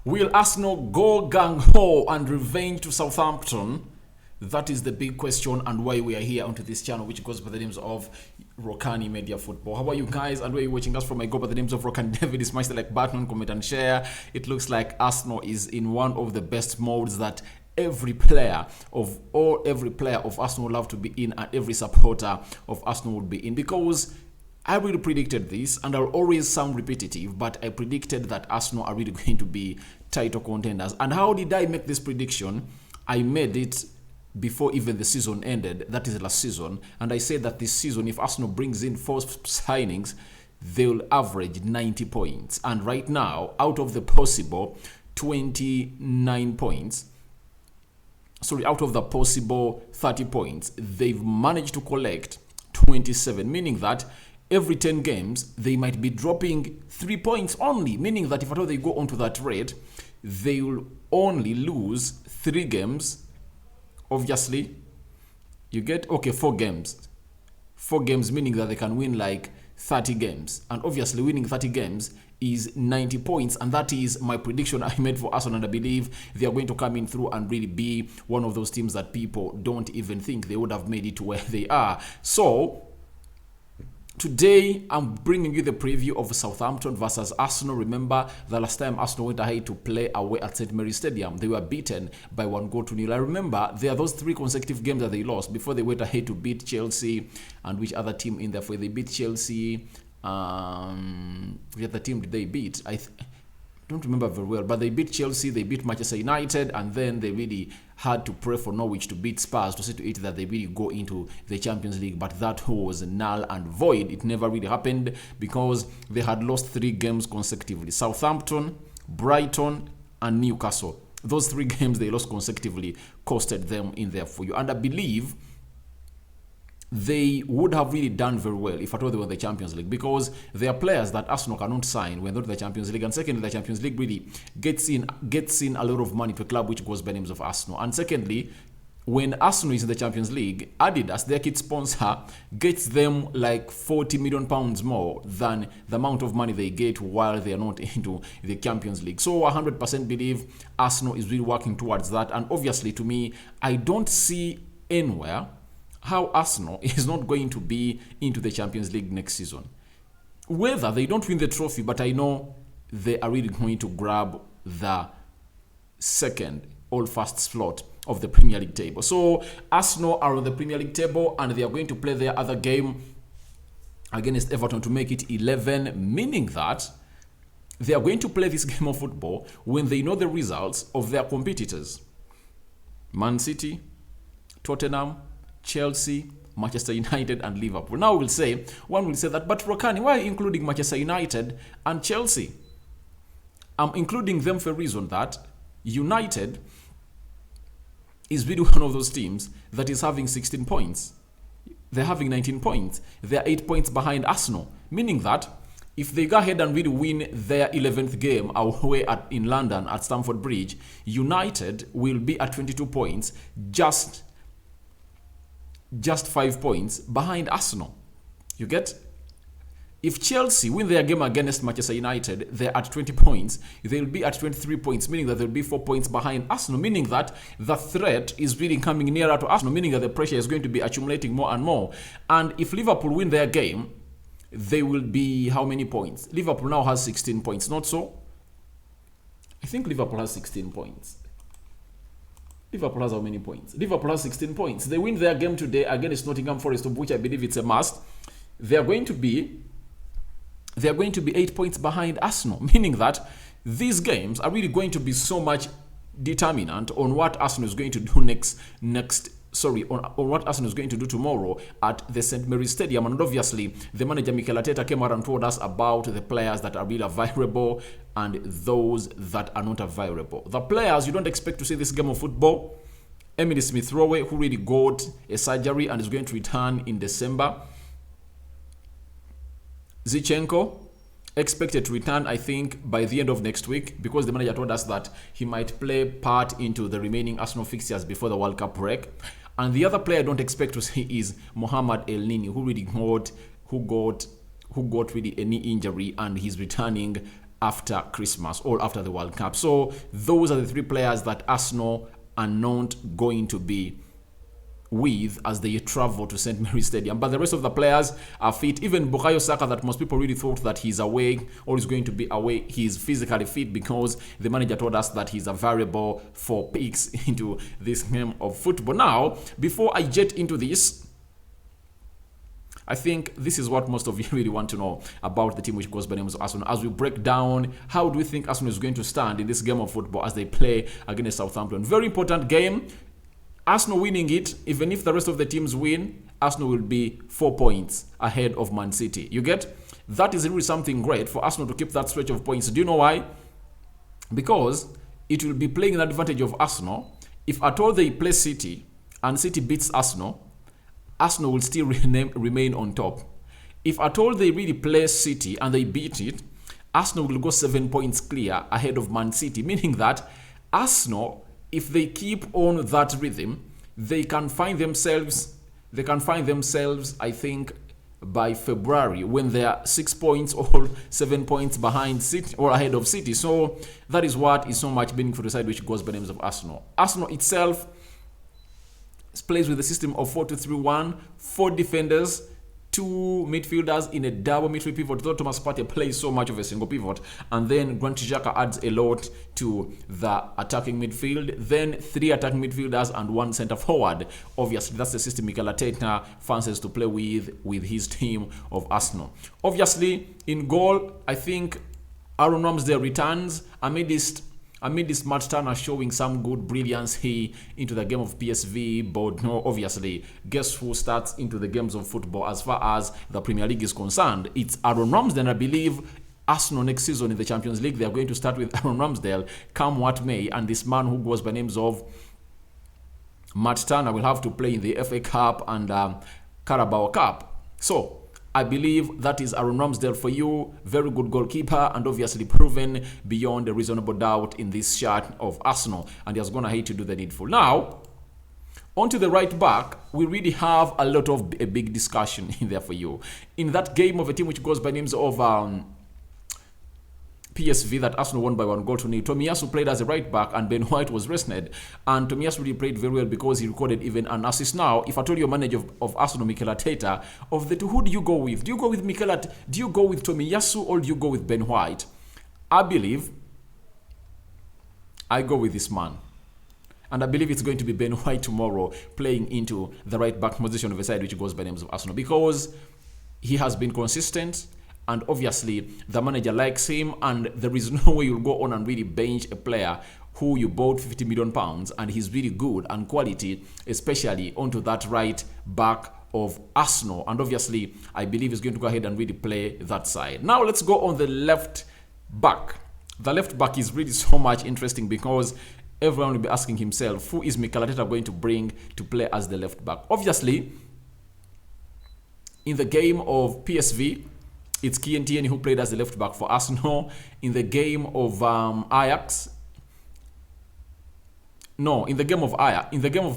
Will Arsenal go gung-ho and revenge to Southampton? That is the big question and why we are here onto this channel, which goes by the names of Rokani Media Football. How are you guys? And where are you watching us from? I go by the names of Rokani David. Smash the like button, comment and share. It looks like Arsenal is in one of the best modes that every player of Arsenal would love to be in, and every supporter of Arsenal would be in, because I really predicted this, and I'll always sound repetitive, but I predicted that Arsenal are really going to be title contenders. And how did I make this prediction? I made it before even the season ended, that is last season, and I said that this season, if Arsenal brings in 4 signings, they'll average 90 points. And right now, out of the possible 29 points, out of the possible 30 points, they've managed to collect 27, meaning that every 10 games, they might be dropping 3 points only, meaning that if at all they go onto that rate, they will only lose 3 games. Obviously, you get, 4 games. 4 games, meaning that they can win like 30 games. And obviously, winning 30 games is 90 points. And that is my prediction I made for Arsenal. And I believe they are going to come in through and really be one of those teams that people don't even think they would have made it to where they are. So today, I'm bringing you the preview of Southampton versus Arsenal. Remember, the last time Arsenal went ahead to play away at St. Mary's Stadium, they were beaten by 1-0. I remember there are those 3 consecutive games that they lost before they went ahead to beat Chelsea. And which other team in there? For they beat Chelsea. Which other team did they beat? I don't remember very well, but they beat Chelsea, they beat Manchester United, and then they really had to pray for Norwich to beat Spurs to see to it that they really go into the Champions League. But that was null and void. It never really happened because they had lost 3 games consecutively. Southampton, Brighton, and Newcastle. Those 3 games they lost consecutively costed them in there for you. And I believe they would have really done very well if at all they were in the Champions League, because there are players that Arsenal cannot sign when they're in the Champions League. And secondly, the Champions League really gets in a lot of money to a club which goes by names of Arsenal. And secondly, when Arsenal is in the Champions League, Adidas, their kit sponsor, gets them like £40 million more than the amount of money they get while they are not into the Champions League. So I 100% believe Arsenal is really working towards that. And obviously, to me, I don't see anywhere how Arsenal is not going to be into the Champions League next season. Whether they don't win the trophy, but I know they are really going to grab the second or first slot of the Premier League table. So Arsenal are on the Premier League table, and they are going to play their other game against Everton to make it 11, meaning that they are going to play this game of football when they know the results of their competitors. Man City, Tottenham, Chelsea, Manchester United, and Liverpool. Now one will say that, but Rokani, why are you including Manchester United and Chelsea? I'm including them for a reason that United is really one of those teams that is having 16 points. They're having 19 points. They're 8 points behind Arsenal, meaning that if they go ahead and really win their 11th game away in London at Stamford Bridge, United will be at 22 points, just 5 points behind Arsenal. You get? If Chelsea win their game against Manchester United, they're at 20 points. They'll be at 23 points, meaning that they'll be 4 points behind Arsenal, meaning that the threat is really coming nearer to Arsenal, meaning that the pressure is going to be accumulating more and more. And if Liverpool win their game, they will be how many points? Liverpool now has 16 points, not so? I think Liverpool has 16 points. Liverpool has how many points? Liverpool has 16 points. They win their game today against Nottingham Forest, of which I believe it's a must. They are going to be 8 points behind Arsenal, meaning that these games are really going to be so much determinant on what Arsenal is going to do on what Arsenal is going to do tomorrow at the St. Mary's Stadium. And obviously, the manager Mikel Arteta came out and told us about the players that are really available and those that are not available. The players you don't expect to see this game of football: Emily Smith-Rowe, who really got a surgery and is going to return in December. Zinchenko, expected to return, I think, by the end of next week, because the manager told us that he might play part into the remaining Arsenal fixtures before the World Cup break. And the other player I don't expect to see is Mohamed Elneny, who got really a knee injury, and he's returning after Christmas or after the World Cup. So those are the 3 players that Arsenal are not going to be with as they travel to St. Mary's Stadium. But the rest of the players are fit. Even Bukayo Saka, that most people really thought that he's away or is going to be away, he's physically fit because the manager told us that he's a variable for picks into this game of football. Now, before I jet into this, I think this is what most of you really want to know about the team which goes by the name of Arsenal. As we break down, how do we think Arsenal is going to stand in this game of football as they play against Southampton? Very important game. Arsenal winning it, even if the rest of the teams win, Arsenal will be 4 points ahead of Man City. You get? That is really something great for Arsenal to keep that stretch of points. Do you know why? Because it will be playing an advantage of Arsenal. If at all they play City and City beats Arsenal, Arsenal will still remain on top. If at all they really play City and they beat it, Arsenal will go 7 points clear ahead of Man City, meaning that Arsenal, if they keep on that rhythm, they can find themselves, I think, by February when they are 6 points or 7 points behind City or ahead of City. So that is what is so much meaningful to the side which goes by the names of Arsenal. Arsenal itself plays with the system of 4-2-3-1, 4 defenders, 2 midfielders in a double midfield pivot, though Thomas Partey plays so much of a single pivot. And then Granit Xhaka adds a lot to the attacking midfield. Then 3 attacking midfielders and 1 centre forward. Obviously, that's the system Mikel Arteta fancies to play with his team of Arsenal. Obviously, in goal, I think Aaron Ramsdale returns amidst Matt Turner showing some good brilliance here into the game of PSV, but no, obviously, guess who starts into the games of football as far as the Premier League is concerned? It's Aaron Ramsdale. I believe Arsenal next season in the Champions League, they are going to start with Aaron Ramsdale, come what may, and this man who goes by names of Matt Turner will have to play in the FA Cup and Carabao Cup. So I believe that is Aaron Ramsdale for you. Very good goalkeeper and obviously proven beyond a reasonable doubt in this shirt of Arsenal. And he has gone ahead to do the needful. Now, onto the right back, we really have a lot of a big discussion in there for you. In that game of a team which goes by names of PSV that Arsenal won by 1-0. Tomiyasu played as a right back and Ben White was rested. And Tomiyasu really played very well because he recorded even an assist. Now, if I told you manager of Arsenal, Mikel Arteta, of the two, who do you go with? Do you go with do you go with Tomiyasu or do you go with Ben White? I believe I go with this man. And I believe it's going to be Ben White tomorrow playing into the right back position of a side which goes by names of Arsenal because he has been consistent. And obviously, the manager likes him, and there is no way you'll go on and really bench a player who you bought £50 million, and he's really good and quality, especially onto that right back of Arsenal. And obviously, I believe he's going to go ahead and really play that side. Now, let's go on the left back. The left back is really so much interesting because everyone will be asking himself, who is Mikel Arteta going to bring to play as the left back? Obviously, in the game of PSV, it's Kieran Tierney who played as the left back for Arsenal. In the game of in the game of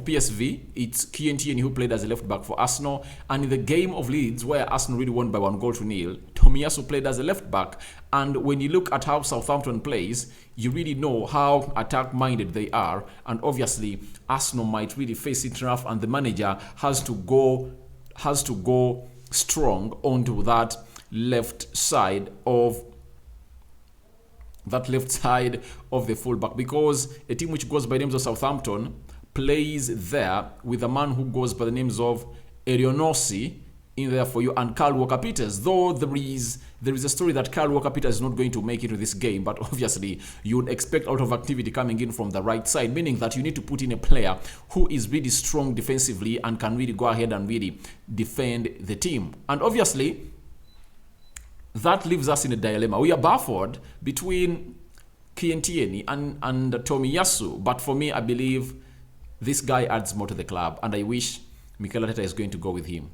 PSV, it's Kieran Tierney who played as a left back for Arsenal. And in the game of Leeds, where Arsenal really won by 1-0, Tomiyasu played as a left back. And when you look at how Southampton plays, you really know how attack-minded they are. And obviously, Arsenal might really face it rough, and the manager has to go strong onto that left side of the fullback, because a team which goes by the names of Southampton plays there with a man who goes by the names of Erionossi in there for you, and Kyle Walker-Peters. Though there is a story that Kyle Walker-Peters is not going to make it to this game, but obviously you would expect a lot of activity coming in from the right side, meaning that you need to put in a player who is really strong defensively and can really go ahead and really defend the team. And obviously, that leaves us in a dilemma. We are baffled between Kieran Tierney and Tomiyasu. But for me, I believe this guy adds more to the club. And I wish Mikel Arteta is going to go with him.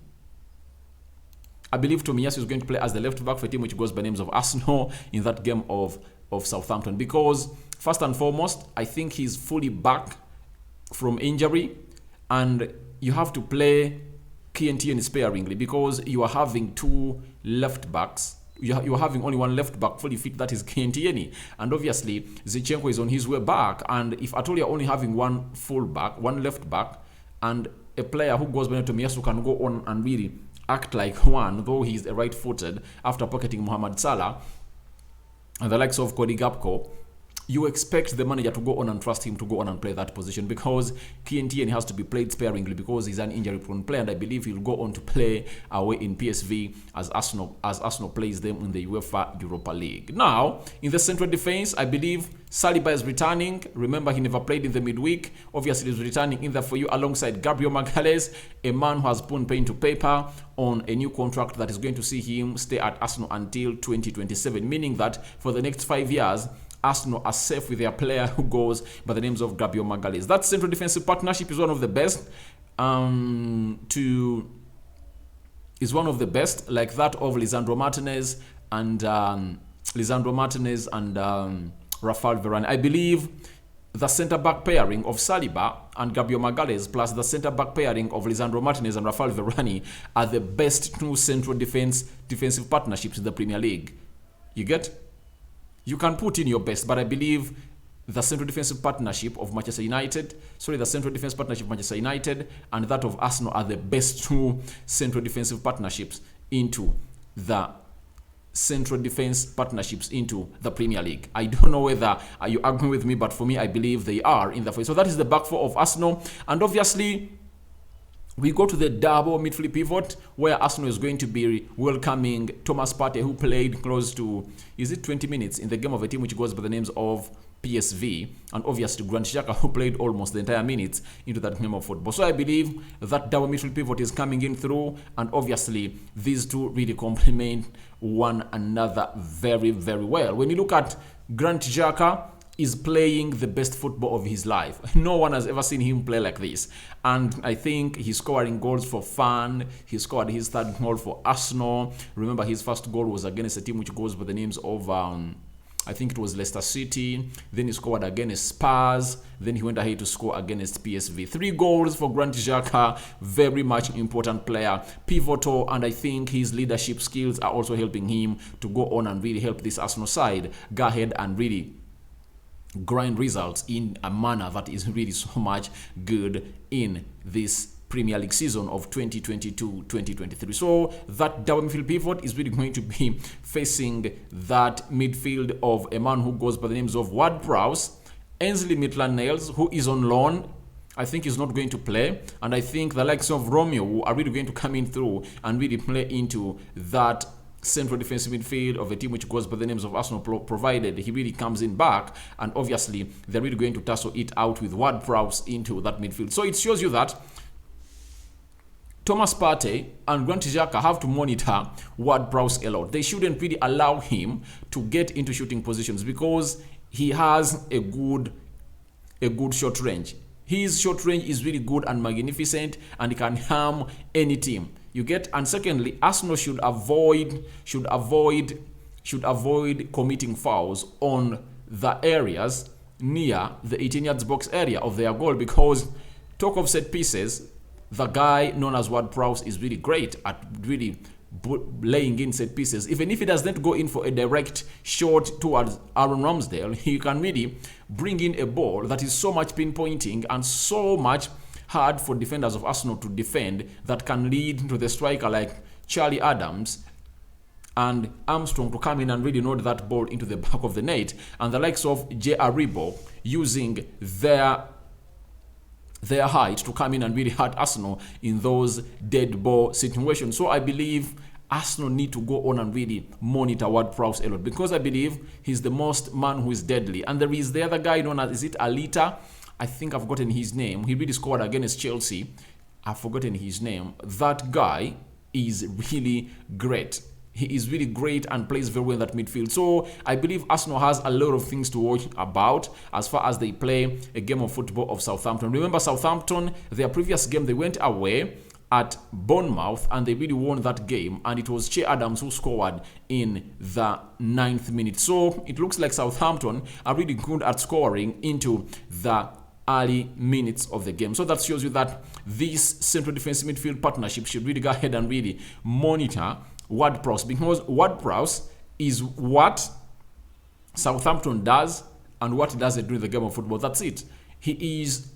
I believe Tomiyasu is going to play as the left back for a team which goes by names of Arsenal in that game of Southampton. Because, first and foremost, I think he's fully back from injury. And you have to play Kieran Tierney sparingly because you are having two left backs you're having only one left back fully fit, that is Kentieni. And obviously, Zinchenko is on his way back. And if at all you're only having one full back, one left back, and a player who goes by Tomiyasu can go on and really act like one, though he's right-footed after pocketing Mohamed Salah and the likes of Cody Gakpo, you expect the manager to go on and trust him to go on and play that position, because Kentieni has to be played sparingly because he's an injury-prone player, and I believe he'll go on to play away in PSV as Arsenal plays them in the UEFA Europa League. Now, in the central defense, I believe Saliba is returning. Remember, he never played in the midweek. Obviously, he's returning in there for you alongside Gabriel Magalhaes, a man who has put pen to paper on a new contract that is going to see him stay at Arsenal until 2027, meaning that for the next 5 years, Arsenal are safe with their player who goes by the names of Gabriel Magalhaes. That central defensive partnership is one of the best. Like that of Lisandro Martinez and Rafael Varane. I believe the centre-back pairing of Saliba and Gabriel Magalhaes plus the centre-back pairing of Lisandro Martinez and Rafael Varane are the best two central defensive partnerships in the Premier League. You get? You can put in your best, but I believe the central defensive partnership of Manchester United and that of Arsenal are the best two central defensive partnerships into the Premier League. I don't know whether you agree with me, but for me, I believe they are in the fight. So that is the back four of Arsenal, and obviously we go to the double midfield pivot where Arsenal is going to be welcoming Thomas Partey, who played close to 20 minutes in the game of a team which goes by the names of PSV, and obviously Granit Xhaka, who played almost the entire minutes into that game of football. So I believe that double midfield pivot is coming in through, and obviously these two really complement one another very, very well. When you look at Granit Xhaka, is playing the best football of his life. No one has ever seen him play like this. And I think he's scoring goals for fun. He scored his third goal for Arsenal. Remember, his first goal was against a team which goes by the names of, I think it was Leicester City. Then he scored against Spurs. Then he went ahead to score against PSV. 3 goals for Granit Xhaka. Very much important player. Pivotal, and I think his leadership skills are also helping him to go on and really help this Arsenal side go ahead and really grind results in a manner that is really so much good in this Premier League season of 2022-2023. So that double midfield pivot is really going to be facing that midfield of a man who goes by the names of Ward-Prowse, Ainsley Maitland-Niles, who is on loan. I think he's not going to play, and I think the likes of Romeo are really going to come in through and really play into that central defensive midfield of a team which goes by the names of Arsenal, provided he really comes in back, and obviously they're really going to tussle it out with Ward-Prowse into that midfield. So it shows you that Thomas Partey and Granit Xhaka have to monitor Ward-Prowse a lot. They shouldn't really allow him to get into shooting positions because he has a good short range. His short range is really good and magnificent, and he can harm any team. You get? And secondly, Arsenal should avoid committing fouls on the areas near the 18 yards box area of their goal, because talk of set pieces, the guy known as Ward-Prowse is really great at really laying in set pieces. Even if he doesn't go in for a direct shot towards Aaron Ramsdale, he can really bring in a ball that is so much pinpointing and so much hard for defenders of Arsenal to defend, that can lead to the striker like Charlie Adams and Armstrong to come in and really nod that ball into the back of the net, and the likes of J. Aribo using their height to come in and really hurt Arsenal in those dead ball situations. So I believe Arsenal need to go on and really monitor Ward-Prowse a lot, because I believe he's the most man who is deadly. And there is the other guy known as, is it Alita? I think I've forgotten his name. He really scored against Chelsea. I've forgotten his name. That guy is really great. He is really great and plays very well in that midfield. So I believe Arsenal has a lot of things to watch about as far as they play a game of football of Southampton. Remember, Southampton, their previous game, they went away at Bournemouth and they really won that game, and it was Che Adams who scored in the 9th minute. So it looks like Southampton are really good at scoring into the early minutes of the game. So that shows you that this central defensive midfield partnership should really go ahead and really monitor Ward-Prowse, because Ward-Prowse is what Southampton does and what does it do in the game of football. That's it. He is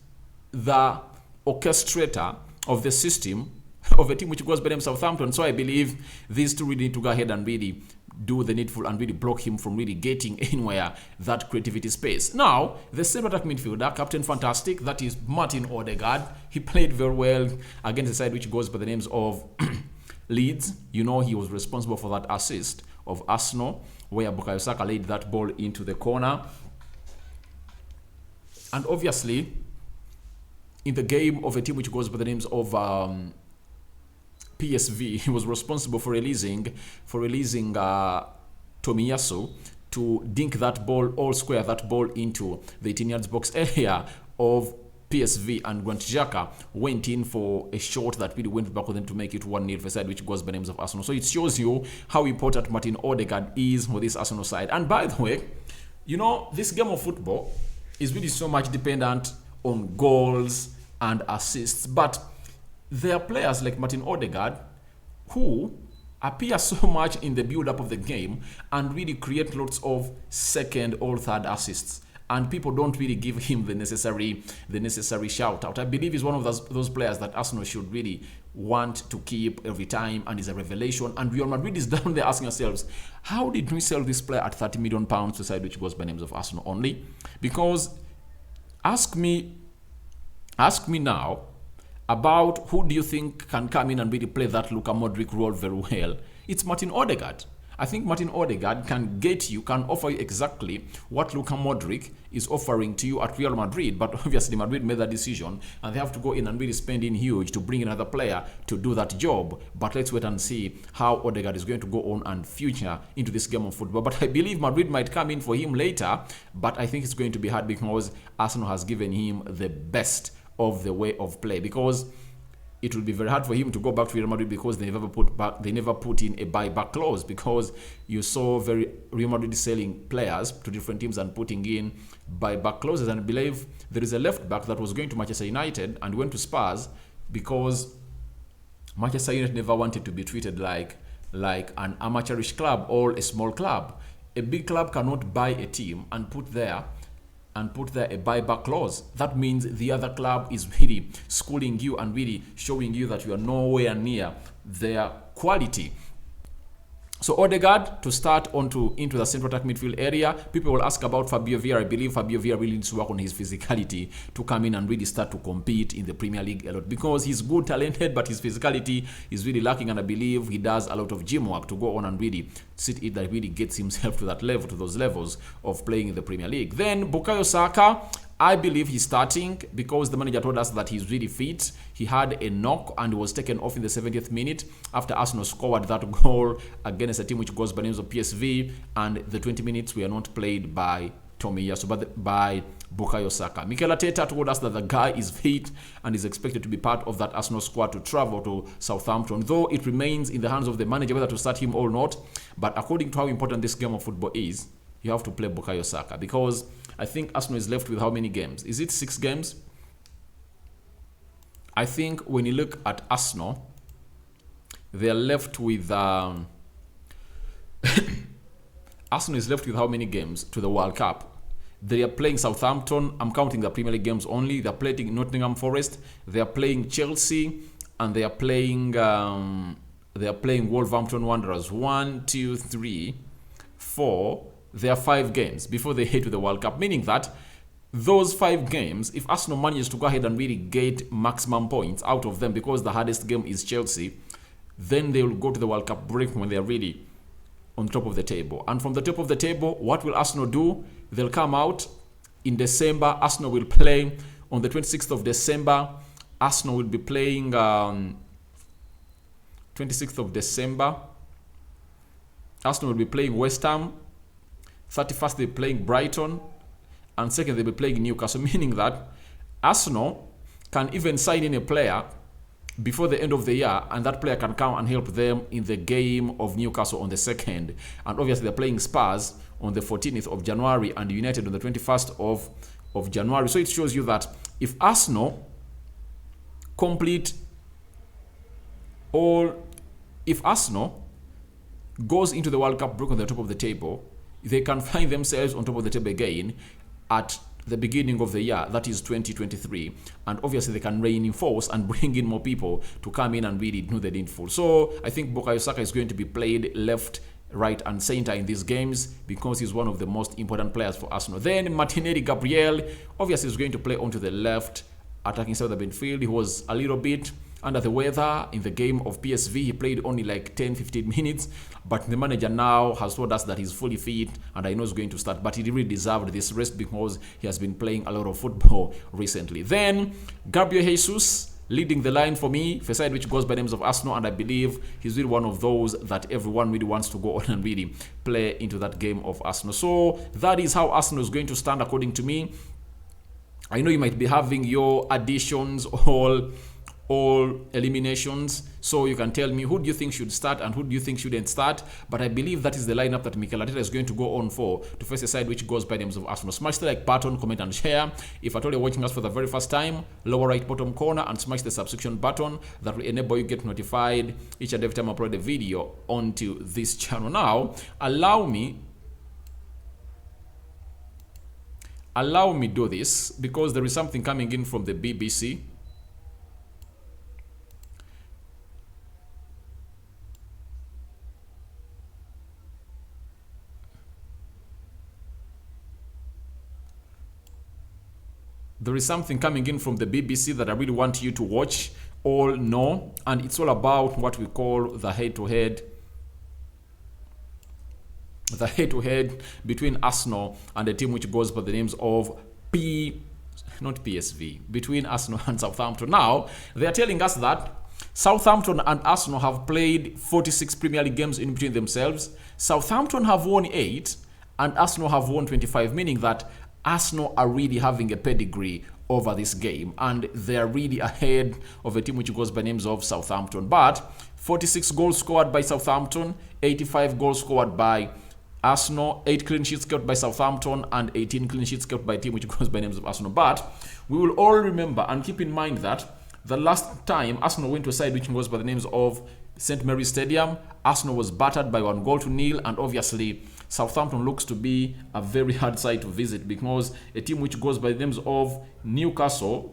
the orchestrator of the system of a team which goes by name Southampton. So I believe these two really need to go ahead and really do the needful and really block him from really getting anywhere that creativity space. Now, the centre attack midfielder, Captain Fantastic, that is Martin Odegaard. He played very well against the side which goes by the names of Leeds. You know, he was responsible for that assist of Arsenal, where Bukayo Saka laid that ball into the corner. And obviously, in the game of a team which goes by the names of PSV, he was responsible for releasing Tomiyasu to dink that ball, all square that ball into the 18 yards box area of PSV, and Granit Xhaka went in for a shot that really went back with them to make it 1-0 for side which goes by names of Arsenal. So it shows you how important Martin Odegaard is for this Arsenal side. And by the way, you know, this game of football is really so much dependent on goals and assists, but there are players like Martin Odegaard who appear so much in the build-up of the game and really create lots of second or third assists, and people don't really give him the necessary shout out. I believe he's one of those players that Arsenal should really want to keep every time, and is a revelation. And Real Madrid is down there asking ourselves, how did we sell this player at £30 million to side which goes by names of Arsenal only? Because ask me now about who do you think can come in and really play that Luka Modric role very well. It's Martin Odegaard. I think Martin Odegaard can offer you exactly what Luka Modric is offering to you at Real Madrid. But obviously Madrid made that decision and they have to go in and really spend in huge to bring in another player to do that job. But let's wait and see how Odegaard is going to go on and future into this game of football. But I believe Madrid might come in for him later, but I think it's going to be hard because Arsenal has given him the best of the way of play, because it will be very hard for him to go back to Real Madrid because they never put in a buyback clause, because you saw Real Madrid selling players to different teams and putting in buyback clauses. And I believe there is a left back that was going to Manchester United and went to Spurs because Manchester United never wanted to be treated like an amateurish club or a small club. A big club cannot buy a team and put there a buyback clause. That means the other club is really schooling you and really showing you that you are nowhere near their quality. So Odegaard to start into the central attack midfield area. People will ask about Fabio Vieira. I believe Fabio Vieira really needs to work on his physicality to come in and really start to compete in the Premier League a lot, because he's good, talented, but his physicality is really lacking, and I believe he does a lot of gym work to go on and really sit it that really gets himself to that level, to those levels of playing in the Premier League. Then Bukayo Saka, I believe he's starting because the manager told us that he's really fit. He had a knock and was taken off in the 70th minute after Arsenal scored that goal against a team which goes by names of PSV, and the 20 minutes were not played by Tomiyasu, but by Bukayo Saka. Mikel Arteta told us that the guy is fit and is expected to be part of that Arsenal squad to travel to Southampton, though it remains in the hands of the manager whether to start him or not. But according to how important this game of football is, you have to play Bukayo Saka, because I think Arsenal is left with how many games? Is it 6 games? I think when you look at Arsenal, they are left with Arsenal is left with how many games to the World Cup? They are playing Southampton. I'm counting the Premier League games only. They're playing Nottingham Forest. They are playing Chelsea, and they are playing Wolverhampton Wanderers. 1, 2, 3, 4. There are 5 games before they head to the World Cup, meaning that those 5 games, if Arsenal manages to go ahead and really get maximum points out of them, because the hardest game is Chelsea, then they will go to the World Cup break when they are really on top of the table. And from the top of the table, what will Arsenal do? They'll come out in December. Arsenal will play on the 26th of December. Arsenal will be playing 26th of December. Arsenal will be playing West Ham. 31st, they're playing Brighton, and 2nd, they'll be playing Newcastle, meaning that Arsenal can even sign in a player before the end of the year, and that player can come and help them in the game of Newcastle on the 2nd. And obviously, they're playing Spurs on the 14th of January and United on the 21st of January. So it shows you that if Arsenal goes into the World Cup broke on the top of the table, they can find themselves on top of the table again at the beginning of the year, that is 2023, and obviously they can reinforce and bring in more people to come in and really do the needful. So I think Bukayo Saka is going to be played left, right and center in these games because he's one of the most important players for Arsenal. Then Martinelli Gabriel obviously is going to play onto the left attacking side of the midfield. He was a little bit under the weather in the game of PSV. He played only like 10-15 minutes, but the manager now has told us that he's fully fit and I know he's going to start, but he really deserved this rest because he has been playing a lot of football recently. Then Gabriel Jesus leading the line for me, for a side which goes by names of Arsenal, and I believe he's really one of those that everyone really wants to go on and really play into that game of Arsenal. So that is how Arsenal is going to stand according to me. I know you might be having your additions, all eliminations, so you can tell me who do you think should start and who do you think shouldn't start, but I believe that is the lineup that Mikel Arteta is going to go on for to face a side which goes by names of Arsenal. Smash the like button, comment and share. If at all you're watching us for the very first time, lower right bottom corner and smash the subscription button. That will enable you get notified each and every time I upload a video onto this channel. Now allow me do this because there is something coming in from the BBC. There is something coming in from the BBC that I really want you to watch, all know, and it's all about what we call the head-to-head between Arsenal and a team which goes by the names of not PSV, between Arsenal and Southampton. Now, they are telling us that Southampton and Arsenal have played 46 Premier League games in between themselves. Southampton have won 8 and Arsenal have won 25, meaning that Arsenal are really having a pedigree over this game and they're really ahead of a team which goes by names of Southampton. But 46 goals scored by Southampton, 85 goals scored by Arsenal, 8 clean sheets kept by Southampton and 18 clean sheets kept by a team which goes by names of Arsenal. But we will all remember and keep in mind that the last time Arsenal went to a side which goes by the names of St. Mary's Stadium, Arsenal was battered by 1-0, and obviously Southampton looks to be a very hard side to visit because a team which goes by the names of Newcastle,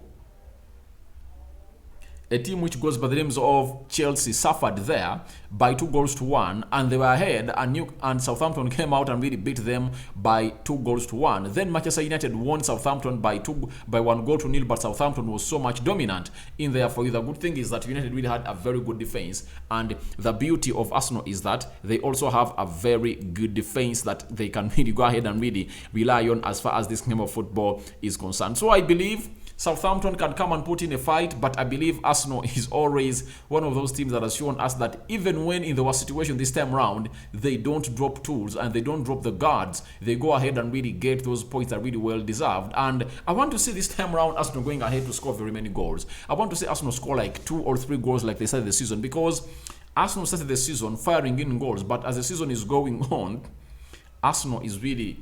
a team which goes by the names of Chelsea suffered there by 2-1, and they were ahead, and Southampton came out and really beat them by 2-1. Then Manchester United won Southampton by 1-0, but Southampton was so much dominant in there for you. The good thing is that United really had a very good defense, and the beauty of Arsenal is that they also have a very good defense that they can really go ahead and really rely on as far as this game of football is concerned. So I believe Southampton can come and put in a fight, but I believe Arsenal is always one of those teams that has shown us that even when in the worst situation this time round, they don't drop tools and they don't drop the guards. They go ahead and really get those points that are really well deserved. And I want to see this time round Arsenal going ahead to score very many goals. I want to see Arsenal score like 2 or 3 goals like they started the season, because Arsenal started the season firing in goals, but as the season is going on, Arsenal is really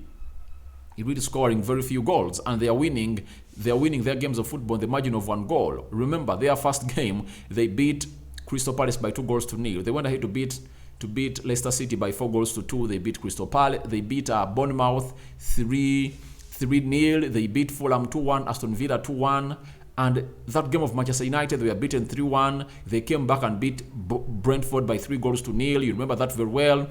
scoring very few goals, and they are winning their games of football in the margin of 1 goal. Remember, their first game they beat Crystal Palace by 2-0. They went ahead to beat Leicester City by 4-2. They beat Crystal Palace. They beat Bournemouth 3-0. They beat Fulham 2-1, Aston Villa 2-1. And that game of Manchester United, they were beaten 3-1. They came back and beat Brentford by 3-0. You remember that very well.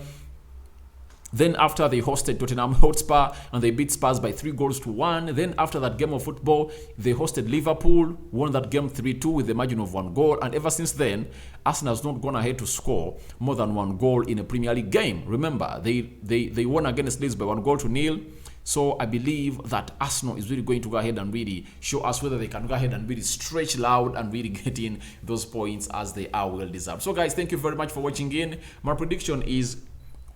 Then after they hosted Tottenham Hotspur and they beat Spurs by 3-1. Then after that game of football, they hosted Liverpool, won that game 3-2 with the margin of 1 goal. And ever since then, Arsenal has not gone ahead to score more than 1 goal in a Premier League game. Remember, they won against Leeds by 1-0. So I believe that Arsenal is really going to go ahead and really show us whether they can go ahead and really stretch loud and really get in those points as they are well deserved. So guys, thank you very much for watching in. My prediction is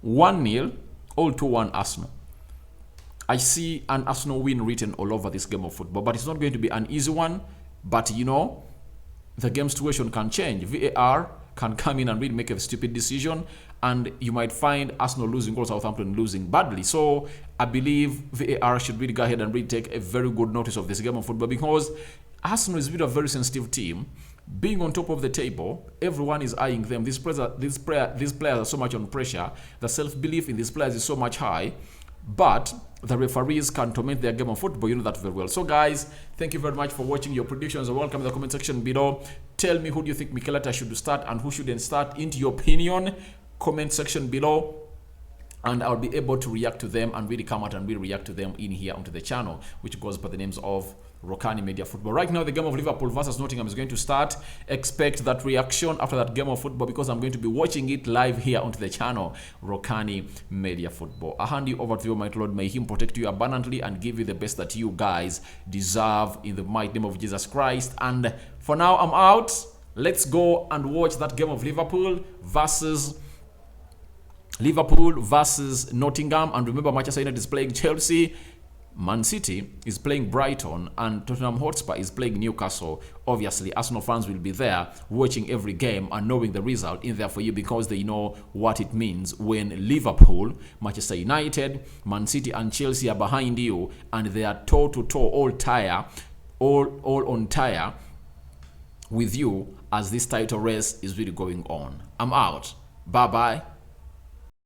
1-0 or 2-1 Arsenal. I see an Arsenal win written all over this game of football, but it's not going to be an easy one. But you know, the game situation can change. VAR can come in and really make a stupid decision, and you might find Arsenal losing or Southampton losing badly. So I believe VAR should really go ahead and really take a very good notice of this game of football, because Arsenal is a bit of a very sensitive team. Being on top of the table, everyone is eyeing them. These players are so much on pressure. The self-belief in these players is so much high. But the referees can torment their game of football. You know that very well. So, guys, thank you very much for watching. Your predictions are welcome in the comment section below. Tell me, who do you think Mikel Arteta should start and who shouldn't start? Into your opinion, comment section below. And I'll be able to react to them and really come out and really react to them in here onto the channel, which goes by the names of Rokani Media Football. Right now, the game of Liverpool versus Nottingham is going to start. Expect that reaction after that game of football because I'm going to be watching it live here onto the channel, Rokani Media Football. I hand you over to you, my Lord. May Him protect you abundantly and give you the best that you guys deserve in the mighty name of Jesus Christ. And for now, I'm out. Let's go and watch that game of Liverpool versus Nottingham. And remember, Manchester United is playing Chelsea, Man City is playing Brighton, and Tottenham Hotspur is playing Newcastle. Obviously, Arsenal fans will be there watching every game and knowing the result in there for you because they know what it means when Liverpool, Manchester United, Man City and Chelsea are behind you and they are toe-to-toe, all on tire with you as this title race is really going on. I'm out. Bye-bye.